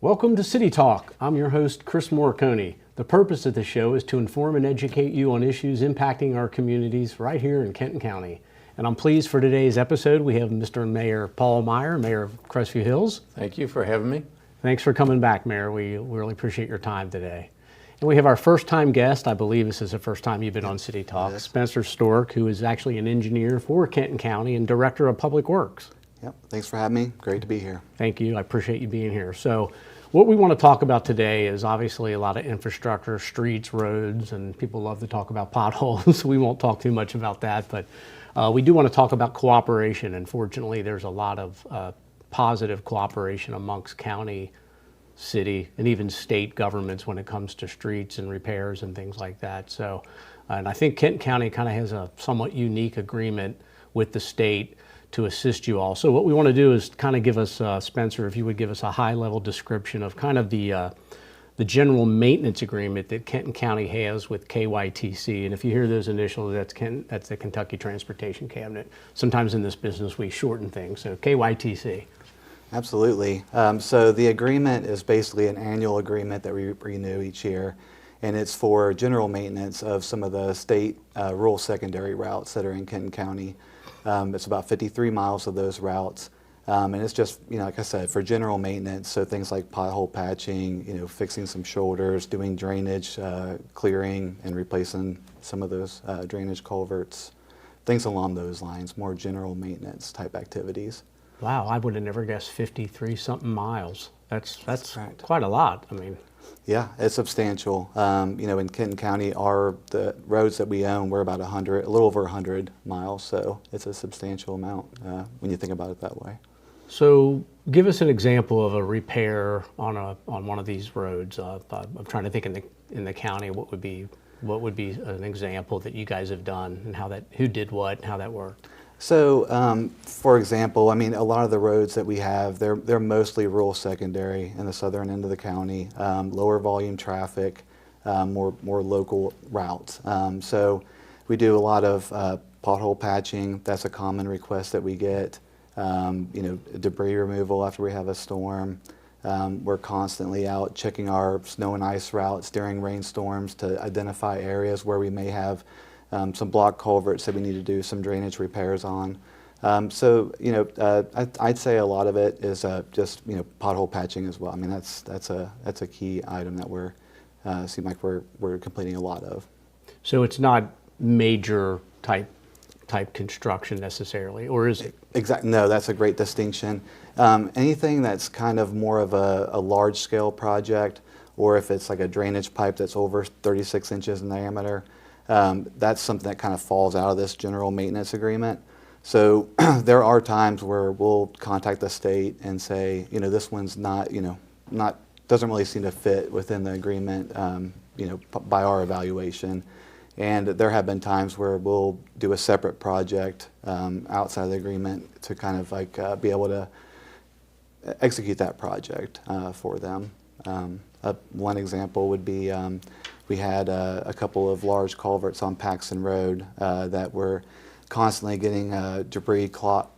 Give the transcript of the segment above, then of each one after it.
Welcome to City Talk. I'm your host, Chris Moriconi. The purpose of the show is to inform and educate you on issues impacting our communities right here in Kenton County. And I'm pleased for today's episode, we have Mr. Mayor Paul Meier, Mayor of Crestview Hills. Thank you for having me. Thanks for coming back, Mayor. We really appreciate your time today. And we have our first time guest, I believe this is the first time you've been on City Talk, Spencer Stork, who is actually an engineer for Kenton County and Director of Public Works. Yep, thanks for having me. Great to be here. Thank you. I appreciate you being here. So what we want to talk about today is obviously a lot of infrastructure, streets, roads, and people love to talk about potholes. So we won't talk too much about that, but we do want to talk about cooperation. And fortunately, there's a lot of positive cooperation amongst county, city, and even state governments when it comes to streets and repairs and things like that. So, and I think Kenton County kind of has a somewhat unique agreement with the state to assist you all. So what we want to do is kind of give us, Spencer, if you would give us a high-level description of kind of the general maintenance agreement that Kenton County has with KYTC. And if you hear those initials, that's the Kentucky Transportation Cabinet. Sometimes in this business we shorten things, so KYTC. Absolutely. So the agreement is basically an annual agreement that we renew each year, and it's for general maintenance of some of the state rural secondary routes that are in Kenton County. It's about 53 miles of those routes, and it's just, like I said, for general maintenance, so things like pothole patching, fixing some shoulders, doing drainage, clearing and replacing some of those drainage culverts, things along those lines, more general maintenance type activities. Wow, I would have never guessed 53 something miles. That's right. Quite a lot. I mean, yeah, it's substantial. In Kenton County, the roads that we own, we're about a little over 100 miles, so it's a substantial amount when you think about it that way. So give us an example of a repair on one of these roads. I'm trying to think in the county what would be an example that you guys have done and who did what and how that worked. So, for example, a lot of the roads that we have, they're mostly rural secondary in the southern end of the county, lower volume traffic, more local routes. So we do a lot of pothole patching. That's a common request that we get. Debris removal after we have a storm. We're constantly out checking our snow and ice routes during rainstorms to identify areas where we may have some block culverts that we need to do some drainage repairs on. I'd say a lot of it is just pothole patching as well. That's a key item that seem like we're completing a lot of. So it's not major type construction necessarily, or is it? Exactly. No, that's a great distinction. Anything that's kind of more of a large scale project, or if it's like a drainage pipe that's over 36 inches in diameter, that's something that kind of falls out of this general maintenance agreement. So there are times where we'll contact the state and say, this one's doesn't really seem to fit within the agreement, by our evaluation. And there have been times where we'll do a separate project outside of the agreement to kind of be able to execute that project for them. One example would be we had a couple of large culverts on Paxton Road that were constantly getting debris caught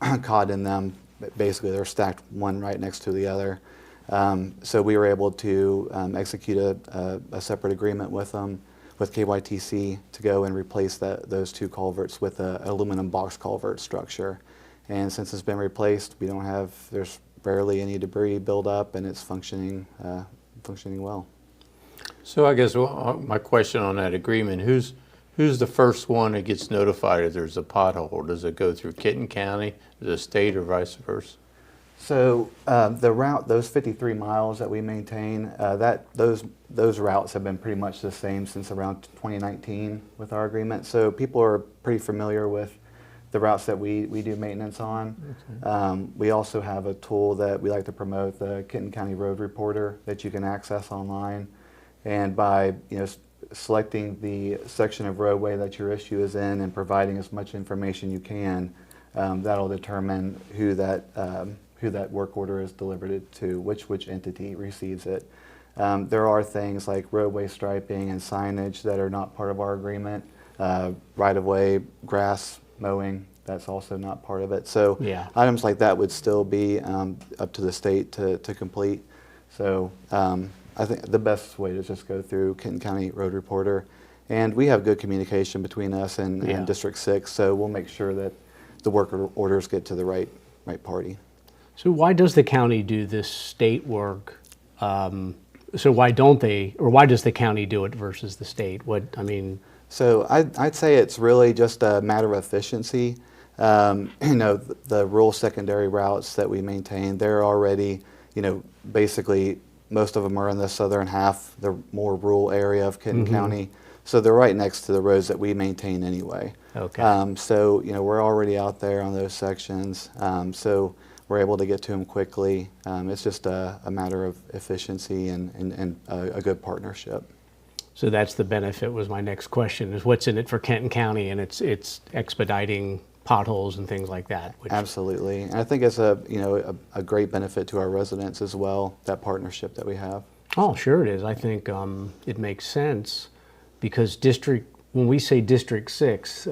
in them. Basically, they're stacked one right next to the other. So we were able to execute a separate agreement with them, with KYTC, to go and replace those two culverts with an aluminum box culvert structure. And since it's been replaced, there's barely any debris buildup, and it's functioning well. So I guess my question on that agreement, who's the first one that gets notified if there's a pothole? Does it go through Kenton County, the state, or vice versa? So the route, those 53 miles that we maintain, those routes have been pretty much the same since around 2019 with our agreement. So people are pretty familiar with the routes that we do maintenance on. Okay. We also have a tool that we like to promote, the Kenton County Road Reporter, that you can access online. And by selecting the section of roadway that your issue is in and providing as much information you can, that'll determine who that work order is delivered to, which entity receives it. There are things like roadway striping and signage that are not part of our agreement. Right-of-way, grass mowing, that's also not part of it. So items like that would still be up to the state to complete. So I think the best way to just go through Kenton County Road Reporter. And we have good communication between us and, Yeah. and District 6, so we'll make sure that the work orders get to the right party. So why does the county do this state work? So why don't they, or why does the county do it versus the state? So I'd say it's really just a matter of efficiency. The rural secondary routes that we maintain, they're already, basically most of them are in the southern half, the more rural area of Kenton County. So they're right next to the roads that we maintain anyway. Okay. So, we're already out there on those sections. So we're able to get to them quickly. It's just a matter of efficiency and a good partnership. So that's the benefit, was my next question, is what's in it for Kenton County, and it's expediting potholes and things like that. Absolutely. And I think it's a great benefit to our residents as well, that partnership that we have. Oh, sure it is. I think it makes sense because when we say District 6,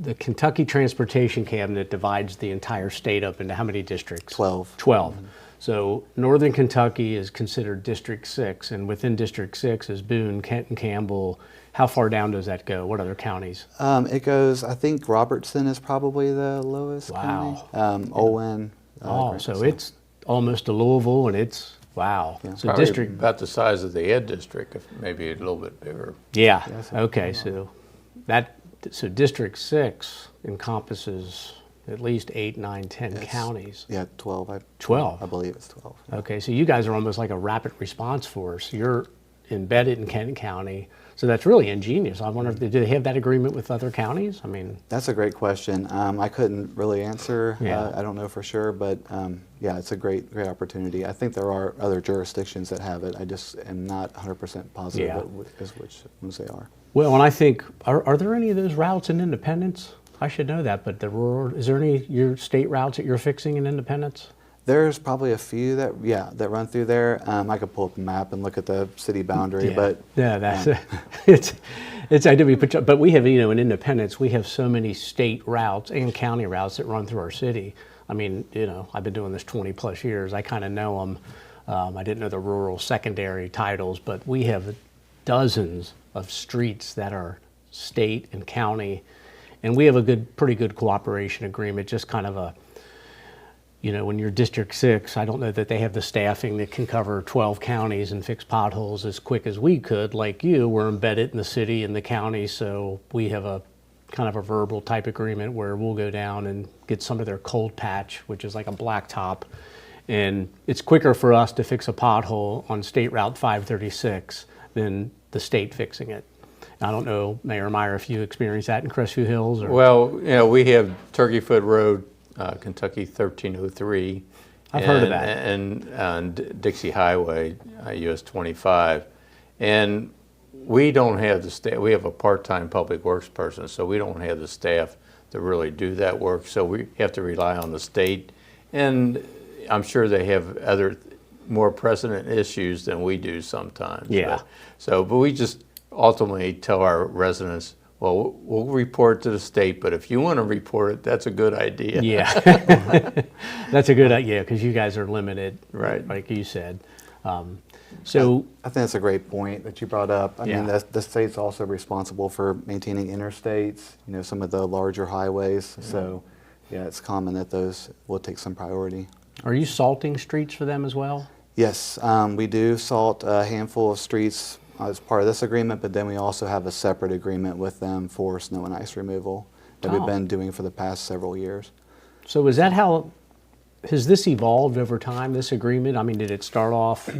the Kentucky Transportation Cabinet divides the entire state up into how many districts? 12. 12. So Northern Kentucky is considered District 6, and within District 6 is Boone, Kenton, Campbell. How far down does that go? What other counties? It goes, I think Robertson is probably the lowest Wow. county. Owen. So it's almost to Louisville, and it's, wow. Yeah. So Probably District, about the size of the Ed District, if maybe a little bit bigger. yeah, Yes. okay, so District 6 encompasses at least 8, 9, 10 counties. Yeah, 12. 12. I believe it's 12. Okay, so you guys are almost like a rapid response force. You're embedded in Kenton County, so that's really ingenious. I wonder, do they have that agreement with other counties? That's a great question. I couldn't really answer. Yeah. I don't know for sure, but yeah, it's a great opportunity. I think there are other jurisdictions that have it. I just am not 100% positive Yeah. as which ones they are. Well, and I think, are there any of those routes in Independence? I should know that, but is there any your state routes that you're fixing in Independence? There's probably a few that run through there. I could pull up a map and look at the city boundary, but that's it's I did but we have in Independence we have so many state routes and county routes that run through our city. I've been doing this 20 plus years. I kind of know them. I didn't know the rural secondary titles, but we have dozens of streets that are state and county, and we have a pretty good cooperation agreement. Just kind of a when you're District 6, I don't know that they have the staffing that can cover 12 counties and fix potholes as quick as we could. Like you, we're embedded in the city and the county, so we have a kind of a verbal type agreement where we'll go down and get some of their cold patch, which is like a blacktop. And it's quicker for us to fix a pothole on State Route 536 than the state fixing it. I don't know, Mayor Meier, if you experienced that in Crestview Hills? Or? Well, we have Turkey Foot Road, Kentucky 1303. I've heard of that. And Dixie Highway, US 25. And we don't have the staff. We have a part-time public works person, so we don't have the staff to really do that work. So we have to rely on the state. And I'm sure they have other more pressing issues than we do sometimes. Yeah. But we just ultimately tell our residents, well, we'll report to the state, but if you want to report it, that's a good idea. Yeah, that's a good idea because you guys are limited, Right. like you said. I think that's a great point that you brought up. I mean, the state's also responsible for maintaining interstates, some of the larger highways. So, yeah, it's common that those will take some priority. Are you salting streets for them as well? Yes, we do salt a handful of streets as part of this agreement, but then we also have a separate agreement with them for snow and ice removal that we've been doing for the past several years. So is that how, has this evolved over time, this agreement? I mean, did it start off,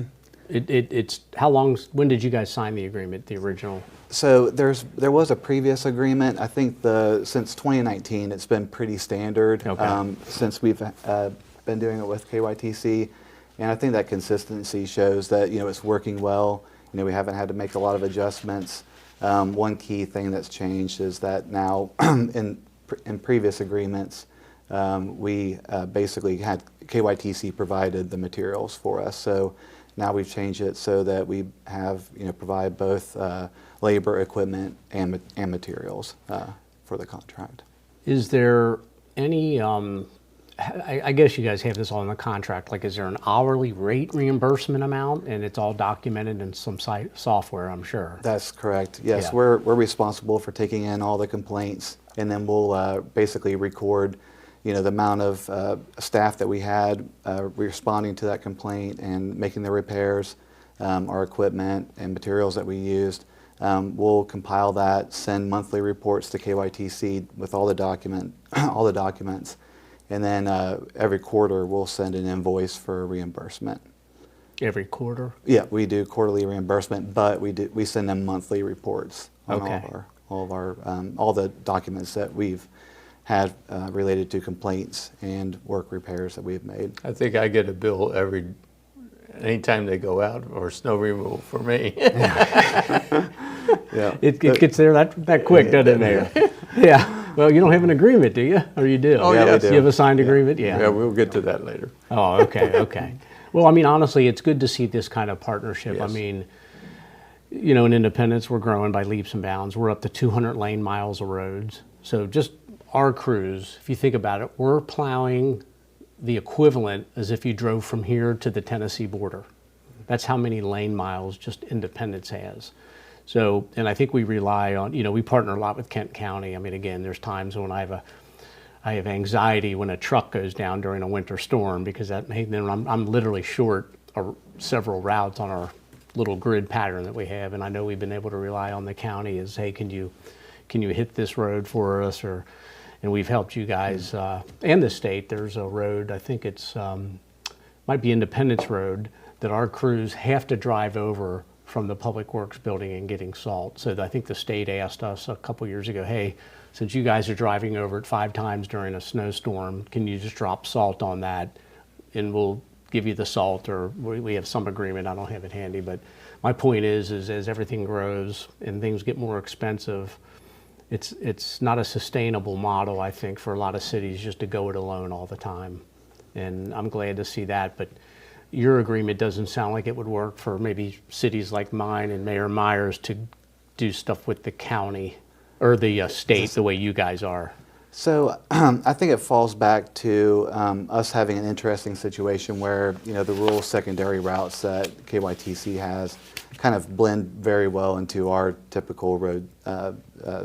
it's, how long, when did you guys sign the agreement, the original? So there was a previous agreement. I think since 2019, it's been pretty standard since we've been doing it with KYTC. And I think that consistency shows that, it's working well. We haven't had to make a lot of adjustments. One key thing that's changed is that now in previous agreements, we basically had KYTC provided the materials for us. So now we've changed it so that we have, provide both labor, equipment, and materials for the contract. Is there any I guess you guys have this all in the contract. Like, is there an hourly rate reimbursement amount, and it's all documented in some software, I'm sure? That's correct. Yes, Yeah. we're responsible for taking in all the complaints, and then we'll basically record, the amount of staff that we had responding to that complaint and making the repairs, our equipment and materials that we used. We'll compile that, send monthly reports to KYTC with all the documents, and then every quarter we'll send an invoice for reimbursement. Every quarter? Yeah, we do quarterly reimbursement, but we send them monthly reports on Okay. all the documents that we've had related to complaints and work repairs that we've made. I think I get a bill anytime they go out or snow removal for me. Yeah, It gets there that quick, doesn't it, Mayor? Yeah. Well, you don't have an agreement, do you? Or you do? Oh, Yeah, we yes. do. You have a signed agreement? Yeah. Yeah, we'll get to that later. Oh, okay, okay. Well, I mean, honestly, it's good to see this kind of partnership. I Yes. mean, in Independence, we're growing by leaps and bounds. We're up to 200 lane miles of roads. So just our crews, if you think about it, we're plowing the equivalent as if you drove from here to the Tennessee border. That's how many lane miles just Independence has. So, and I think we rely on, we partner a lot with Kenton County. I mean, again, there's times when I have anxiety when a truck goes down during a winter storm, because then I'm literally short several routes on our little grid pattern that we have, and I know we've been able to rely on the county as, hey, can you hit this road for us, and we've helped you guys and the state. There's a road, I think it's might be Independence Road, that our crews have to drive over from the Public Works building and getting salt. So I think the state asked us a couple years ago, hey, since you guys are driving over it 5 times during a snowstorm, can you just drop salt on that and we'll give you the salt, or we have some agreement. I don't have it handy, but my point is as everything grows and things get more expensive, it's not a sustainable model, I think, for a lot of cities just to go it alone all the time. And I'm glad to see that, but your agreement doesn't sound like it would work for maybe cities like mine and Mayor Myers to do stuff with the county or the state the way you guys are. So I think it falls back to us having an interesting situation where the rural secondary routes that KYTC has kind of blend very well into our typical road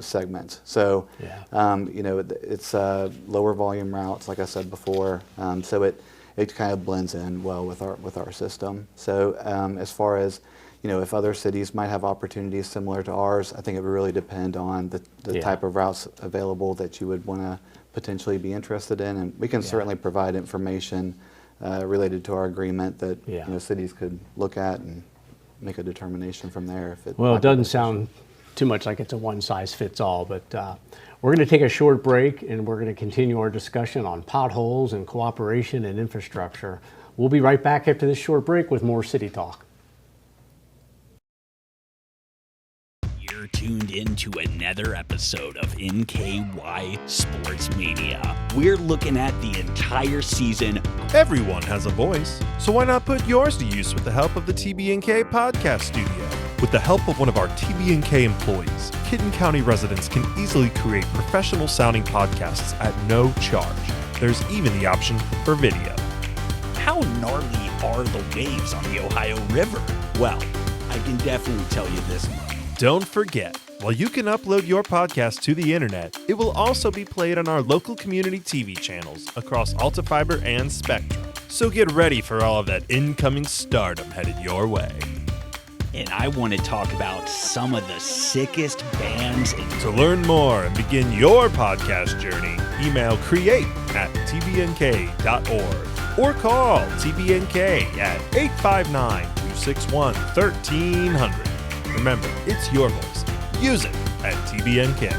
segments. So it's lower volume routes, like I said before. So it kind of blends in well with our system. So as far as if other cities might have opportunities similar to ours, I think it would really depend on the type of routes available that you would want to potentially be interested in, and we can certainly provide information related to our agreement that cities could look at and make a determination from there. Well, it doesn't sound too much like it's a one-size-fits-all, but we're going to take a short break and we're going to continue our discussion on potholes and cooperation and infrastructure. We'll be right back after this short break with more City Talk. You're tuned in to another episode of NKY Sports Mania. We're looking at the entire season. Everyone has a voice, so why not put yours to use with the help of the TBNK Podcast Studio? With the help of one of our TBNK employees, Kenton County residents can easily create professional-sounding podcasts at no charge. There's even the option for video. How gnarly are the waves on the Ohio River? Well, I can definitely tell you this much. Don't forget, while you can upload your podcast to the internet, it will also be played on our local community TV channels across Alta Fiber and Spectrum. So get ready for all of that incoming stardom headed your way. And I want to talk about some of the sickest bands in To learn more and begin your podcast journey, email create@tbnk.org or call TBNK at 859-261-1300. Remember, it's your voice. Use it at TBNK.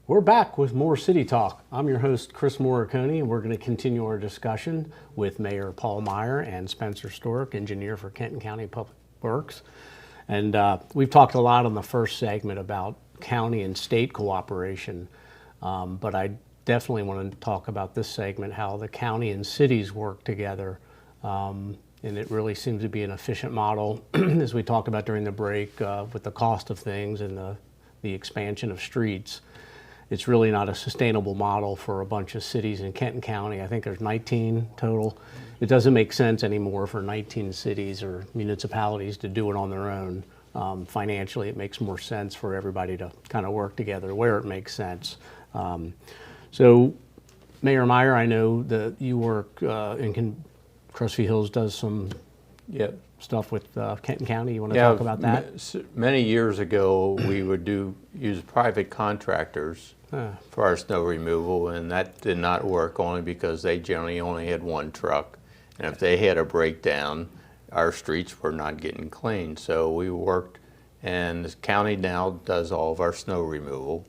We're back with more City Talk. I'm your host, Chris Moriconi, and we're going to continue our discussion with Mayor Paul Meier and Spencer Stork, engineer for Kenton County Public Works. And we've talked a lot on the first segment about county and state cooperation, but I definitely want to talk about this segment, how the county and cities work together. and it really seems to be an efficient model, as we talked about during the break, with the cost of things and the expansion of streets. It's really not a sustainable model for a bunch of cities in Kenton County. I think there's 19 total. It doesn't make sense anymore for 19 cities or municipalities to do it on their own. Financially, it makes more sense for everybody to kind of work together where it makes sense. So, Mayor Meier, I know that you work in Crestview Hills does some Yep. stuff with Kenton County. You want to talk about that? Many years ago, we would use private contractors for our snow removal, and that did not work only because they generally only had one truck. And if they had a breakdown, our streets were not getting cleaned. So we worked, and the county now does all of our snow removal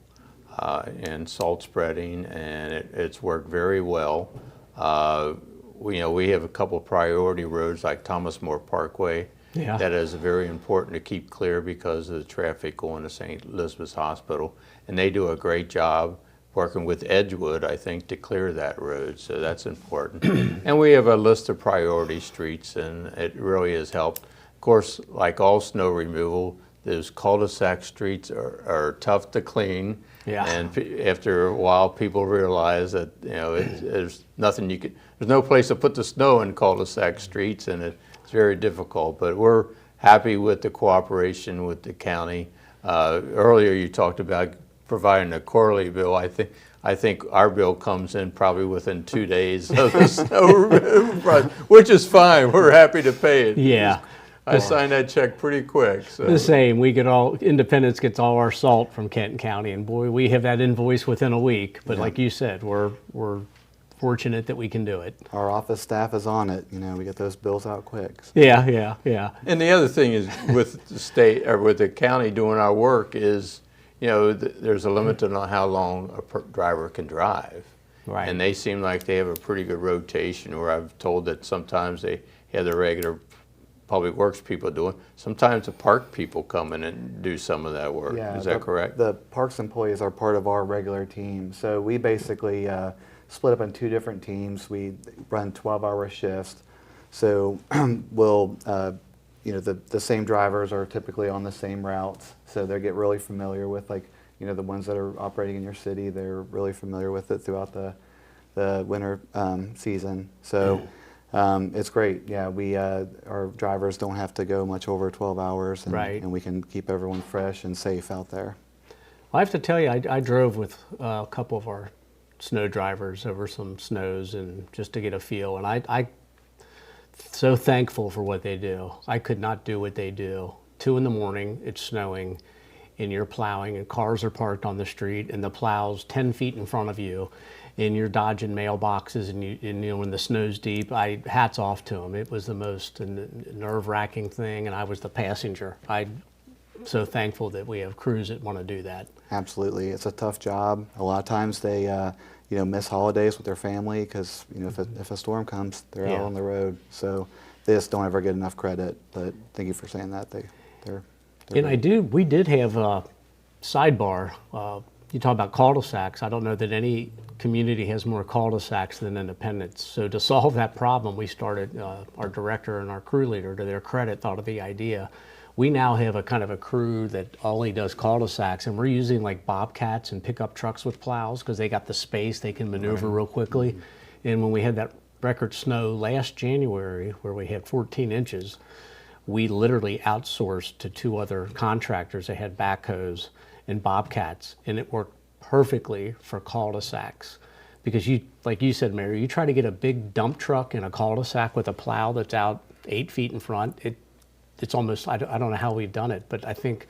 and salt spreading, and it's worked very well. We have a couple of priority roads like Thomas More Parkway. Yeah. That is very important to keep clear because of the traffic going to St. Elizabeth's Hospital. And they do a great job working with Edgewood, I think, to clear that road. So that's important. And we have a list of priority streets, and it really has helped. Of course, like all snow removal, those cul-de-sac streets are tough to clean. Yeah. And after a while, people realize that there's nothing there's no place to put the snow in cul-de-sac streets, and it's very difficult. But we're happy with the cooperation with the county. Earlier, you talked about providing a quarterly bill. I think our bill comes in probably within 2 days of the snow removal project, which is fine. We're happy to pay it. Yeah. I signed that check pretty quick. So. The same. Independence gets all our salt from Kenton County, and boy, we have that invoice within a week. But like you said, we're fortunate that we can do it. Our office staff is on it. We get those bills out quick. Yeah. And the other thing is with the state or with the county doing our work is, there's a limit to how long a driver can drive. Right. And they seem like they have a pretty good rotation, where I've told that sometimes they have the regular public works people doing. Sometimes the park people come in and do some of that work. Yeah, Is that correct? The parks employees are part of our regular team. So we basically split up in 2 different teams. We run 12-hour shifts. So we'll, the same drivers are typically on the same routes. So they get really familiar with, the ones that are operating in your city. They're really familiar with it throughout the winter season. So. It's great. Yeah, our drivers don't have to go much over 12 hours, and we can keep everyone fresh and safe out there. Well, I have to tell you, I drove with a couple of our snow drivers over some snows, and just to get a feel. And I so thankful for what they do. I could not do what they do. 2 in-the-morning, it's snowing, and you're plowing, and cars are parked on the street, and the plow's 10 feet in front of you. And you're dodging mailboxes, and when the snow's deep, hats off to them. It was the most nerve-wracking thing, and I was the passenger. I'm so thankful that we have crews that want to do that. Absolutely, it's a tough job. A lot of times they, miss holidays with their family because if a storm comes, they're out on the road. So they just don't ever get enough credit. But thank you for saying that. They're And we did have a sidebar. You talk about cul-de-sacs. I don't know that any community has more cul-de-sacs than Independence. So to solve that problem, we started, our director and our crew leader, to their credit, thought of the idea. We now have a kind of a crew that only does cul-de-sacs, and we're using like bobcats and pickup trucks with plows because they got the space, they can maneuver real quickly. Mm-hmm. And when we had that record snow last January, where we had 14 inches, we literally outsourced to 2 other contractors that had backhoes and bobcats, and it worked perfectly for cul-de-sacs. Because like you said, Mary, you try to get a big dump truck in a cul-de-sac with a plow that's out 8 feet in front, it's almost, I don't know how we've done it, but I think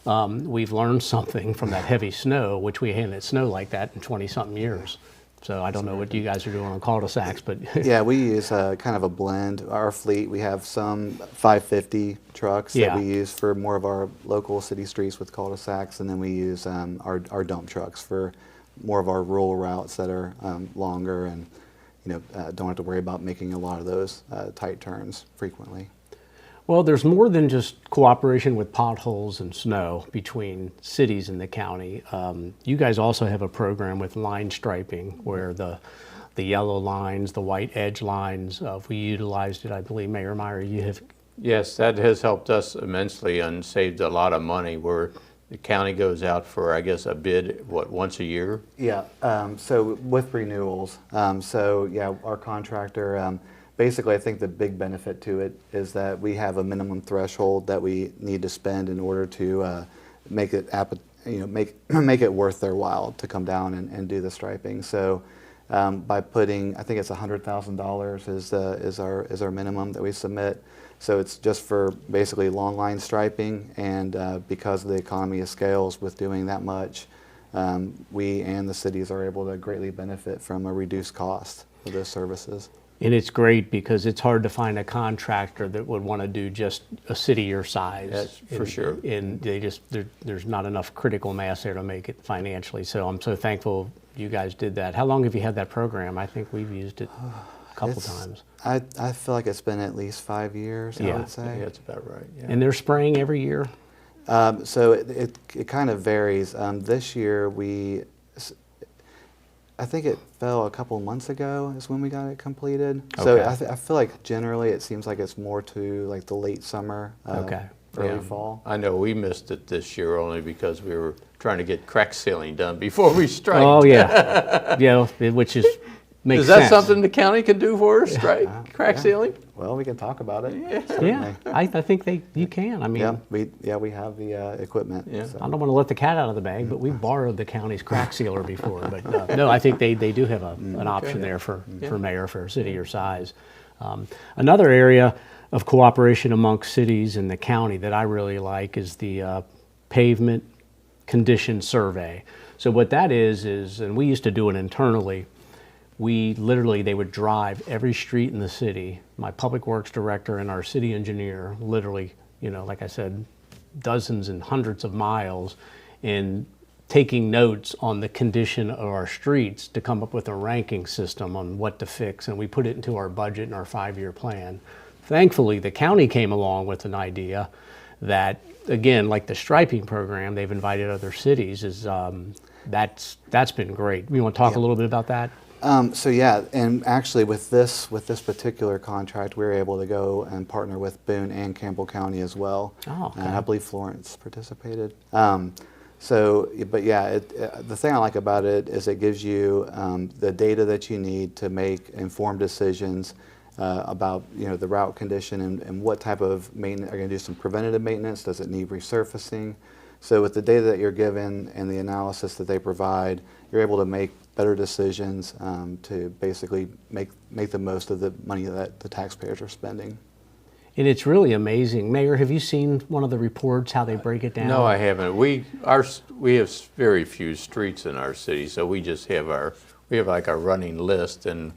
we've learned something from that heavy snow, which we hadn't had snow like that in 20-something years. So I don't know what you guys are doing on cul-de-sacs, but yeah, we use kind of a blend. Our fleet, we have some 550 trucks that we use for more of our local city streets with cul-de-sacs, and then we use our dump trucks for more of our rural routes that are longer and don't have to worry about making a lot of those tight turns frequently. Well, there's more than just cooperation with potholes and snow between cities in the county. You guys also have a program with line striping where the the yellow lines, the white edge lines. If we utilized it, I believe, Mayor Meier, you have. Yes, that has helped us immensely and saved a lot of money where the county goes out for, I guess, a bid, once a year? Yeah, so with renewals, our contractor, basically I think the big benefit to it is that we have a minimum threshold that we need to spend in order to make it make it worth their while to come down and do the striping. So by putting, I think it's $100,000 is our minimum that we submit. So it's just for basically long line striping, and because of the economy of scales with doing that much, we and the cities are able to greatly benefit from a reduced cost of those services. And it's great because it's hard to find a contractor that would want to do just a city your size. Yes, for sure. And there's not enough critical mass there to make it financially. So I'm so thankful you guys did that. How long have you had that program? I think we've used it a couple times. I feel like it's been at least 5 years, I would say. Yeah, that's about right. Yeah. And they're spraying every year? So it kind of varies. This year I think it fell a couple months ago is when we got it completed. Okay. So I feel like generally it seems like it's more to like the late summer, early fall. I know we missed it this year only because we were trying to get crack sealing done before we strike. Oh, yeah. Yeah, which makes Is that sense. something the county can do for us, crack sealing? Well, we can talk about it. Yeah, I think you can. I mean, we have the equipment. Yeah. so. I don't want to let the cat out of the bag, but we've borrowed the county's crack sealer before. But no, I think they do have an option there for mayor for a city your size. Another area of cooperation amongst cities and the county that I really like is the pavement condition survey. So what that is, and we used to do it internally, they would drive every street in the city. My public works director and our city engineer literally, like I said, dozens and hundreds of miles in taking notes on the condition of our streets to come up with a ranking system on what to fix. And we put it into our budget and our 5-year plan. Thankfully, the county came along with an idea that, again, like the striping program, they've invited other cities, that's been great. You want to talk a little bit about that? And actually with this particular contract, we were able to go and partner with Boone and Campbell County as well. Oh, okay. And I believe Florence participated. The thing I like about it is it gives you the data that you need to make informed decisions about the route condition and what type of maintenance. Are you going to do some preventative maintenance? Does it need resurfacing? So with the data that you're given and the analysis that they provide, you're able to make better decisions to basically make the most of the money that the taxpayers are spending. And it's really amazing. Mayor, have you seen one of the reports, how they break it down? No, I haven't. We have very few streets in our city, so we just have like a running list, and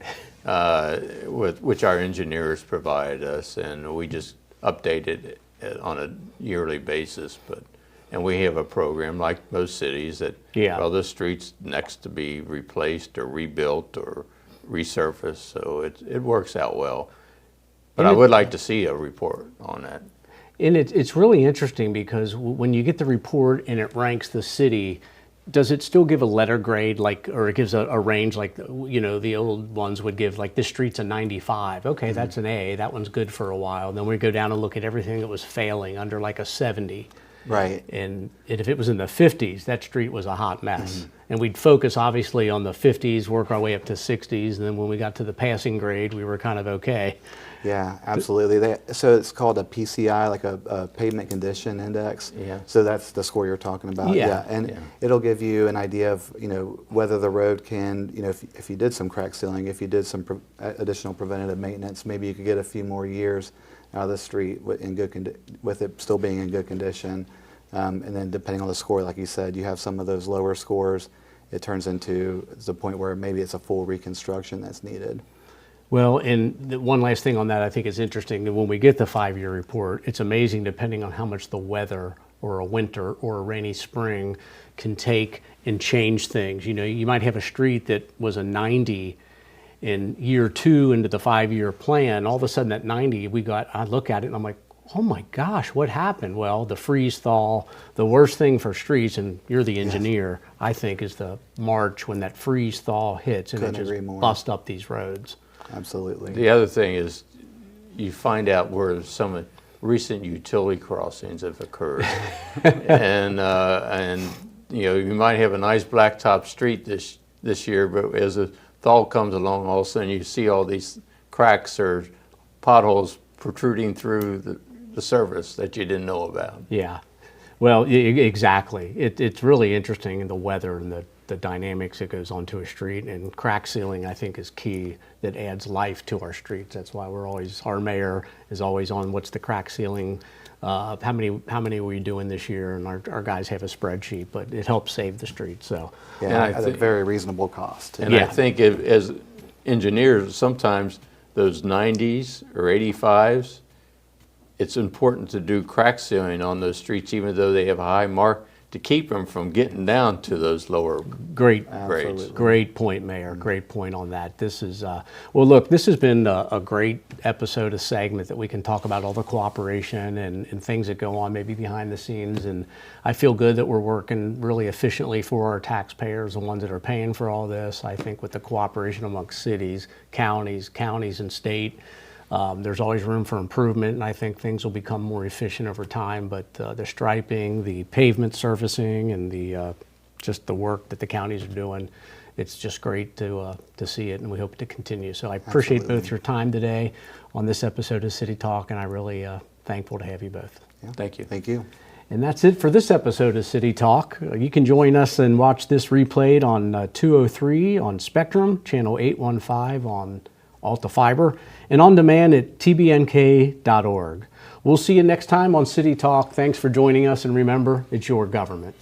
which our engineers provide us, and we just update it on a yearly basis. And we have a program like most cities that, this street's next to be replaced or rebuilt or resurfaced, so it works out well. But I would like to see a report on that. And it's really interesting because when you get the report and it ranks the city, does it still give a letter grade, or it gives a range, like, the old ones would give, like, this street's a 95. Okay, that's an A. That one's good for a while. And then we go down and look at everything that was failing under, like, a 70. Right. And if it was in the 50s, that street was a hot mess. And we'd focus, obviously, on the 50s, work our way up to 60s, and then when we got to the passing grade, we were kind of okay. Yeah, absolutely. So it's called a PCI, like a pavement condition index. Yeah. So that's the score you're talking about. Yeah. And it'll give you an idea of whether the road can, if you did some crack sealing, if you did some additional preventative maintenance, maybe you could get a few more years out of the street with it still being in good condition. And then depending on the score, like you said, you have some of those lower scores, it turns into the point where maybe it's a full reconstruction that's needed. Well, and one last thing on that, I think is interesting, that when we get the 5-year report, it's amazing depending on how much the weather or a winter or a rainy spring can take and change things. You might have a street that was a 90 in year 2 into the 5-year plan. All of a sudden at 90, I look at it and I'm like, oh my gosh, what happened? Well, the freeze thaw, the worst thing for streets, and you're the engineer, I think, is the March when that freeze thaw hits and Couldn't it agree just more. busts up these roads. Absolutely. The other thing is you find out where some recent utility crossings have occurred. and you know, you might have a nice blacktop street this year, but as a thaw comes along, all of a sudden you see all these cracks or potholes protruding through the surface that you didn't know about. Yeah, well, exactly. It's really interesting in the weather and the dynamics that goes onto a street, and crack sealing, I think, is key. That adds life to our streets. That's why our mayor is always on what's the crack sealing, how many are we doing this year, and our guys have a spreadsheet, but it helps save the street. So Yeah, And I at a think- very reasonable cost. And Yeah. I think as engineers, sometimes those 90s or 85s, it's important to do crack sealing on those streets, even though they have a high mark, to keep them from getting down to those lower great. grades. Great point, Mayor. Great point on that. This is, well, look, this has been a great episode, a segment that we can talk about all the cooperation and things that go on maybe behind the scenes. And I feel good that we're working really efficiently for our taxpayers, the ones that are paying for all this. I think with the cooperation amongst cities, counties and state, there's always room for improvement, and I think things will become more efficient over time. But the striping, the pavement surfacing, and just the work that the counties are doing, it's just great to see it, and we hope to continue. So I appreciate both your time today on this episode of City Talk, and I'm really thankful to have you both. Yeah. Thank you. Thank you. And that's it for this episode of City Talk. You can join us and watch this replayed on 203 on Spectrum, channel 815 on Alta Fiber, and on demand at tbnk.org. We'll see you next time on City Talk. Thanks for joining us, and remember, it's your government.